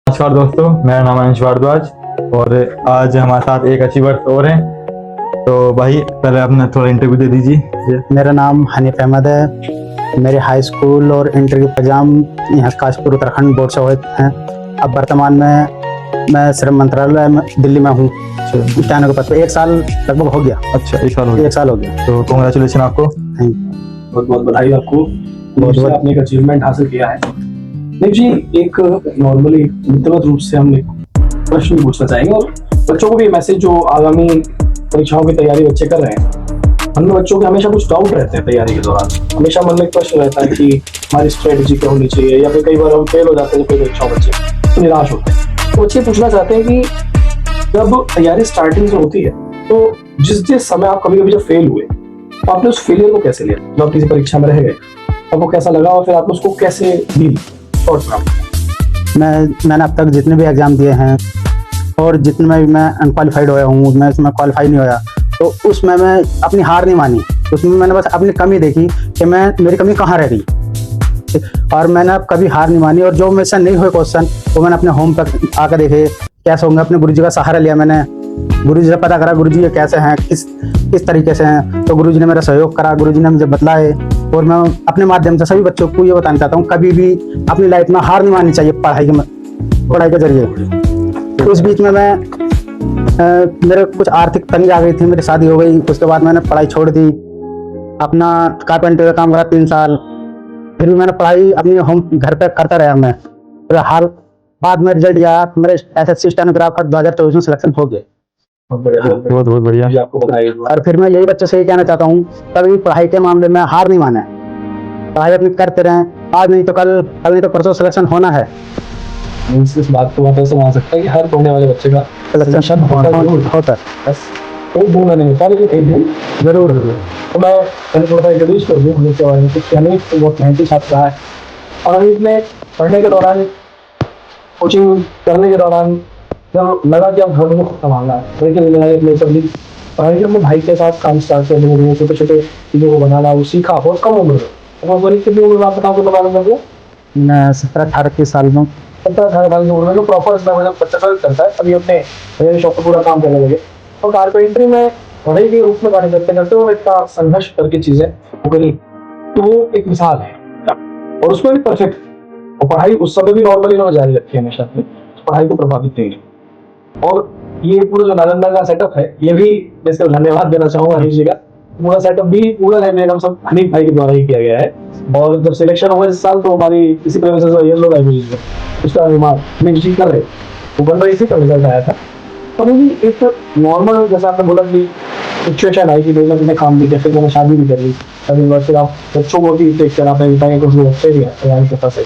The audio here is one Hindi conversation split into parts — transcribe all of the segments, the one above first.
नमस्कार दोस्तों, मेरा नाम है अंश भारद्वाज और आज हमारे साथ एक अचीवर्स और हैं। तो भाई पहले अपना थोड़ा इंटरव्यू दे दीजिए। मेरा नाम हनीफ अहमद है। मेरे हाई स्कूल और इंटर के एग्जाम यहाँ काशपुर उत्तराखंड बोर्ड से हुए हैं। अब वर्तमान में मैं श्रम मंत्रालय में दिल्ली में हूँ। कहने को पता 1 साल लगभग हो गया। अच्छा, 1 साल हो गया। 1 साल हो गया। तो कॉन्ग्रेचुलेशन आपको। बहुत बहुत बधाई आपको, बहुत आपने एक अचीवमेंट हासिल किया है। नहीं जी, एक नॉर्मली व्यक्तिगत रूप से हम एक प्रश्न पूछना चाहेंगे और बच्चों को भी मैसेज जो आगामी परीक्षाओं की तैयारी बच्चे कर रहे हैं, मन में बच्चों के हमेशा कुछ डाउट रहते हैं तैयारी के दौरान। हमेशा मन में एक प्रश्न रहता है कि हमारी स्ट्रेटेजी क्या होनी चाहिए, या फिर कई बार हम फेल हो जाते हैं, कोई परीक्षाओं बच्चे तो निराश होते हैं। तो बच्चे पूछना चाहते हैं कि जब तैयारी स्टार्टिंग से होती है तो जिस समय आप कभी कभी जब फेल हुए तो आपने उस फेलियर को कैसे लिया? जब आप किसी परीक्षा में रह गए आपको कैसा लगा और फिर आपने उसको कैसे डील? मैंने अब तक जितने भी एग्जाम दिए हैं और जितने में भी मैं अनक्वालिफाइड होया हूँ, मैं उसमें क्वालिफाई नहीं होया, तो उसमें मैं अपनी हार नहीं मानी। उसमें मैंने बस अपनी कमी देखी कि मेरी कमी कहाँ रह गई, और मैंने अब कभी हार नहीं मानी। और जो मेरे से नहीं हुए क्वेश्चन वो मैंने अपने होम पर आकर देखे कैसे होंगे। अपने गुरुजी का सहारा लिया मैंने, गुरुजी से पता करा गुरुजी ये कैसे हैं, किस तरीके से हैं। तो गुरुजी ने मेरा सहयोग करा, गुरुजी ने मुझे बतलाए। और मैं अपने माध्यम से सभी बच्चों को ये बताना चाहता हूँ, कभी भी अपनी लाइफ में हार नहीं माननी चाहिए पढ़ाई के जरिए। तो उस बीच में मेरे कुछ आर्थिक तंगी आ गई थी, मेरी शादी हो गई। उसके बाद मैंने पढ़ाई छोड़ दी, अपना कारपेंटर का काम करा 3 साल। फिर भी मैंने पढ़ाई अपनी होम घर पे करता रहा। मैं हाल बाद में रिजल्ट आया, मेरे एसएससी स्टेनोग्राफर 2024 में सिलेक्शन हो गए। बहुत बढ़िया। आपको बधाई। और फिर मैं यही बच्चों से ये कहना चाहता हूँ, कभी पढ़ाई के मामले में हार नहीं माने, पढ़ाई अपनी करते रहें। आज नहीं तो कल नहीं तो परसों सिलेक्शन होना है। इस बात को आप ऐसे मान सकते हैं कि हर पढ़ने वाले बच्चे का सिलेक्शन होता है। बस कोई भूल नहीं होता, लेकिन एक दिन जरूर। तो मैं पहले थोड़ा सा इंट्रोड्यूस कर दूँ मुझे के बारे में कि अमित बहुत मेहनती छात्र रहा है और अमित ने पढ़ने के दौरान, कोचिंग करने के दौरान जब लगा कि अब घर में संभालना है, लेकिन पढ़ाई में भाई के साथ काम स्टार्ट कर दिए, छोटे छोटे चीज़ों को बनाना वो सीखा। बहुत कम उम्र में, कितनी उम्र में आप बताओ तो मालूम है? मैं 17-18 साल में 17-18 साल की उम्र में प्रॉपर बच्चा करता है, अभी अपने शॉप पर पूरा काम करने लगे। और कारपेंट्री में पढ़ाई के रूप में कार्य करते हुए इतना संघर्ष करके चीजें करी, तो वो एक मिसाल है। और उसमें भी परफेक्ट, और पढ़ाई उस समय भी नॉर्मली उन्होंने जारी रखी है हमेशा अपनी पढ़ाई को प्रभावित नहीं। और ये पूरा जो नालंदा का सेटअप है, ये भी मैं इसका धन्यवाद देना चाहूंगा हनीफ जी का। पूरा सेटअप भी पूरा हम सब हनीफ भाई के द्वारा ही किया गया है। और जब सिलेक्शन हुआ इस साल, तो हमारी इसी प्रेमिसेस में येलो लाइब्रेरी में उसका निर्माण हनीफ जी कर रहे, वो बन रही थी, तब रिजल्ट आया था। तो भी एक नॉर्मल, जैसा आपने बोला कि सिचुएशन आई कि मैंने काम भी किया, फिर मैंने शादी भी कर ली। अभी फिर आप बच्चों को भी देख कर आपने बताया कुछ लोग अच्छे भी हैं तैयारी के पास,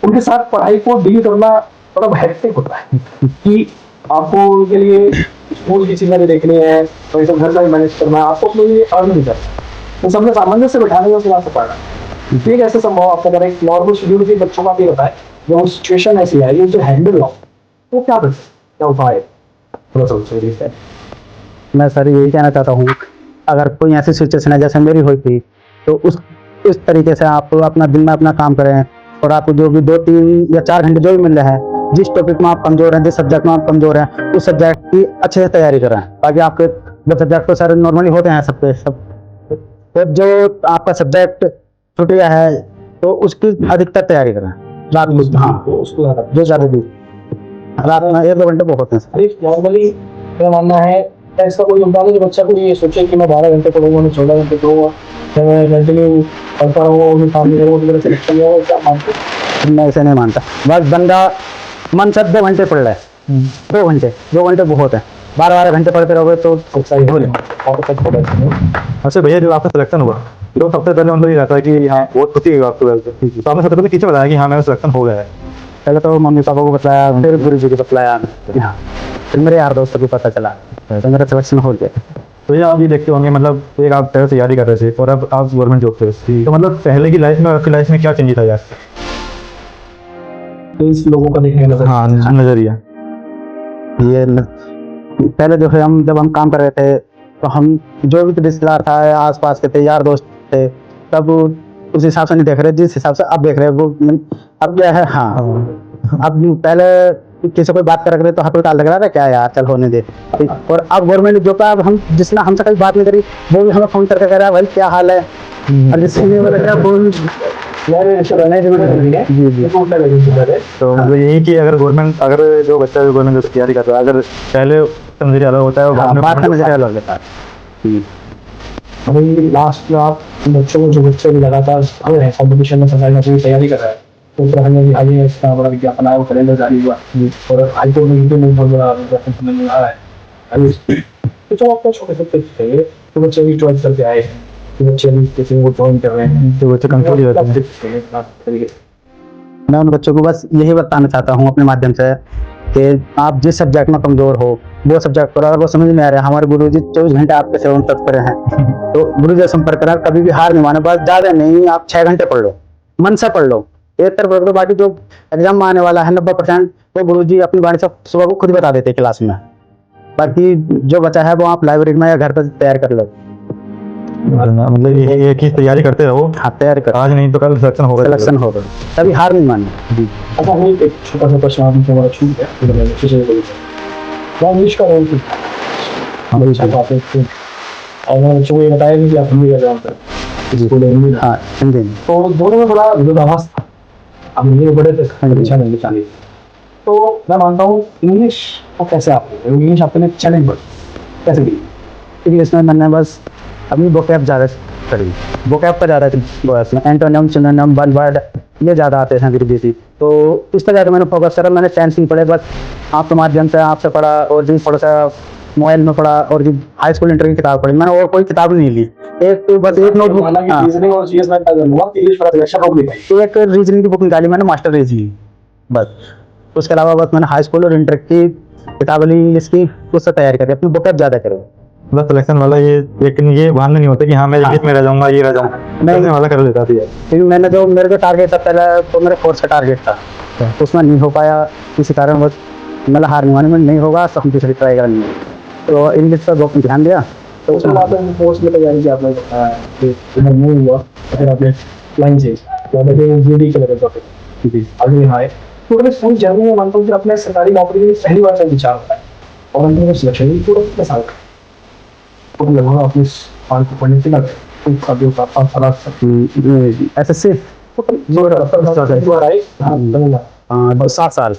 उनके साथ पढ़ाई को डील करना थोड़ा हेक्टिक होता है कि आपको उनके लिए स्कूल की चीजें भी देखनी है, तो ये सब घर का भी मैनेज करना है, आपको अपने लिए अर्न भी करना है। तो सबने सामंजस्य से बैठाने का क्लास पढ़ना ठीक ऐसे संभव आपको अगर एक नॉर्मल शेड्यूल के बच्चों का भी होता है, जो सिचुएशन ऐसी है ये जो हैंडल हो, तो क्या कर सकते, क्या उपाय थोड़ा सा? मैं सर यही कहना चाहता हूँ, अगर कोई ऐसी सिचुएशन है जैसे मेरी हुई थी, तो इस तरीके से आप अपना दिन में अपना काम करें। और आपको जो भी 2-3 या 4 घंटे जो भी मिल रहे हैं, जिस टॉपिक में आप कमजोर हैं, जिस सब्जेक्ट में आप कमजोर हैं, उस सब्जेक्ट की अच्छे से तैयारी करें। ताकि आपके जब सब्जेक्ट तो सर नॉर्मली होते हैं सबके सब, तो जो आपका सब्जेक्ट छूट गया है तो उसकी अधिकतर तैयारी करें रात में। हाँ, जो ज़्यादा भी रात में 1-2 घंटे बहुत हैं। नॉर्मली मेरा मानना है इसका कोई योगदान है जो बच्चा को ये सोचे कि मैं 12 घंटे पढ़ूंगा, मैं 14 घंटे पढ़ूंगा, मैं कंटिन्यू पढ़ता रहूँगा, काम नहीं करूँगा, तो क्या मानते? मैं ऐसे नहीं मानता। बस बंदा मन से 2 घंटे पढ़ रहा है, 2 घंटे बहुत है। 12 घंटे पढ़ते रहोगे तो सही हो। अच्छा भैया, जब आपका सिलेक्शन हुआ तो सबसे पहले मतलब ये रहता है कि हाँ बहुत खुशी है आपको, तो आपने सबसे पहले किसे बताया कि हाँ मेरा सिलेक्शन हो गया है? पहले तो मम्मी पापा को बताया, फिर गुरु जी को बताया, फिर मेरे यार दोस्तों को पता चला, तो मेरा सिलेक्शन हो गया। तो ये आप ये देखते होंगे, मतलब एक आप पहले तैयारी कर रहे थे और अब आप गवर्नमेंट जॉब पे, तो मतलब पहले की लाइफ में आपकी लाइफ में क्या चेंज था यार? लोगों का देखने का हाँ नजरिया ये पहले जो है जब हम काम कर रहे थे, तो हम जो भी रिश्तेदार था आसपास के थे, यार दोस्त थे, तब उस हिसाब से नहीं देख रहे जिस हिसाब से अब देख रहे हैं। वो अब क्या है, हाँ अब पहले किसी से कोई बात कर रहे तो हाथ उतार लग रहा था क्या यार चल होने दे। और अब गवर्नमेंट जो का अब हम जिसने हमसे कभी बात नहीं करी वो भी हमें फोन करके कह रहा है भाई क्या हाल है। और जिसने बोला क्या बोल यार ऐसा रहना जरूरी है। जी जी। तो उतना लगे सुधार है। तो मतलब यही कि अगर जो बच्चा गवर्नमेंट जॉब की तैयारी कर रहा है, अगर पहले समझ अलग होता है और बाद में बात का नजरिया अलग लेता है। अभी लास्ट में आप बच्चों को जो बच्चे भी लगातार है कॉम्पिटिशन में सरकारी नौकरी की तैयारी कर रहा है तो फिर हमें हाल ही में इतना बड़ा विज्ञापन आया वो कैलेंडर जारी हुआ और हाईकोर्ट में भी बहुत बड़ा विज्ञापन समझ में आ रहा है अभी तो जो आपको छोटे छोटे थे तो बच्चे भी चॉइस करके आए हैं तो बच्चे भी किसी को ज्वाइन कर रहे हैं तो बच्चे कंफ्यूज हो जाते हैं। मैं उन बच्चों को बस यही बताना चाहता हूँ अपने माध्यम से कि आप जिस सब्जेक्ट में कमजोर हो वो सब्जेक्ट पर अगर वो समझ में आ रहा है हमारे गुरुजी 24 घंटे आपके सेवा में तत्पर हैं तो गुरुजी से संपर्क करा कभी भी हार नहीं माने बस ज्यादा नहीं आप 6 घंटे पढ़ लो मन से पढ़ लो एक तरफ पढ़ लो बाकी जो एग्जाम में आने वाला है 90% वो गुरुजी अपनी वाणी से सुबह को खुद बता देते हैं क्लास में। बाकी जो बचा है वो आप लाइब्रेरी में या घर पर तैयार कर लो। मतलब ये एक ही तैयारी करते रहो, हाँ तैयार कर आज नहीं तो कल सिलेक्शन होगा। सिलेक्शन होगा तभी हार नहीं माननी। जी अच्छा हमें एक छोटा सा प्रश्न आपने हमारा छूट गया तो मैंने फिर से बोली मैं इंग्लिश का रोल थी अच्छा बात है और मैंने बच्चों को ये बताया कि आप हिंदी का जवाब करें जी। स्कूल हिंदी हाँ हिंदी में। तो दोनों में बड़ा विरोधाभास था अब हिंदी में बड़े थे अच्छा नहीं चाहिए तो मैं मानता हूँ इंग्लिश को कैसे आपको इंग्लिश आपके लिए चैलेंज बढ़ कैसे भी इंग्लिश में मैंने बस अपनी वोकैब ज़्यादा करी वोकैब पर ज़्यादा बस एंटोनियम सिनोनियम वन वर्ड ये ज़्यादा आते हैं अंग्रेजी तो इस पर ज़्यादा मैंने फोकस करा। मैंने टेंथ नहीं पढ़े बस आपके माध्यम से आपसे पढ़ा और भी थोड़ा सा मोबाइल में पढ़ा और भी हाई स्कूल इंटर की किताब पढ़ी मैंने और कोई किताब नहीं ली एक बस एक नोटबुक रीजनिंग और जीएस में क्या करूँगा इंग्लिश पर अच्छा रोक नहीं पाई एक रीजनिंग की बुक निकाली मैंने मास्टर रीजनिंग बस उसके अलावा बस मैंने हाई स्कूल और इंटर की किताब ली इसकी उससे तैयारी करी अपनी वोकैब ज़्यादा करो मतलब सिलेक्शन वाला ये लेकिन ये बहाना नहीं होता कि हाँ मैं इंग्लिश में रह जाऊंगा ये रह जाऊंगा नहीं वाला कर देता था। क्योंकि मैंने जो मेरे जो टारगेट था पहले तो मेरे कोर्स का टारगेट था तो उसमें नहीं हो पाया किसी कारण बस मतलब हार नहीं मानी में नहीं होगा तो हम दूसरी ट्राई करेंगे तो इंग्लिश पर बहुत ध्यान दिया तो उसके बाद में पोस्ट में तैयारी की आपने बताया कि इधर मूव हुआ फिर आपने लाइन चेंज तो आपने जीडी के लगे टॉपिक जी आगे हाई तो अगर फुल जर्नी में मानता हूँ कि अपने सरकारी नौकरी के लिए पहली बार से विचार होता है और अंदर में सिलेक्शन भी पूरा कितने साल का तो लगभग अपने साल को पढ़ने से लगता काफी काफी साल एसएससी 7 साल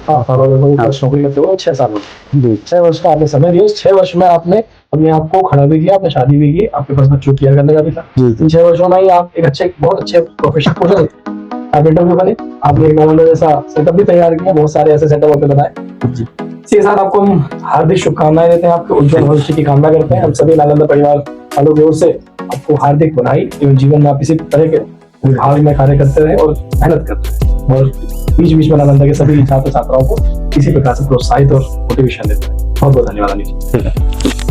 नौकरी करते हो 6 साल जी 6 वर्ष का आपने समय दिया उस 6 वर्ष में आपने अपने आप को खड़ा भी किया आपने शादी भी की आपके पास बच्चों केयर करने का भी था जी। इन 6 वर्षों में ही आप एक अच्छे बहुत अच्छे प्रोफेशन को आप इंटरव्यू बने आपने एक नॉर्मल जैसा सेटअप भी तैयार किया बहुत सारे ऐसे सेटअप आपने बनाए इसी के साथ आपको हम हार्दिक शुभकामनाएं देते हैं आपके उज्जवल भविष्य की कामना करते हैं हम सभी नालंदा परिवार वालों की ओर से आपको हार्दिक बधाई एवं जीवन में आप इसी तरह के विभाग में कार्य करते रहे और मेहनत करते रहे और बीच बीच में नालंदा के सभी छात्र छात्राओं को इसी प्रकार से प्रोत्साहित और मोटिवेशन देते रहे बहुत बहुत धन्यवाद अनिल।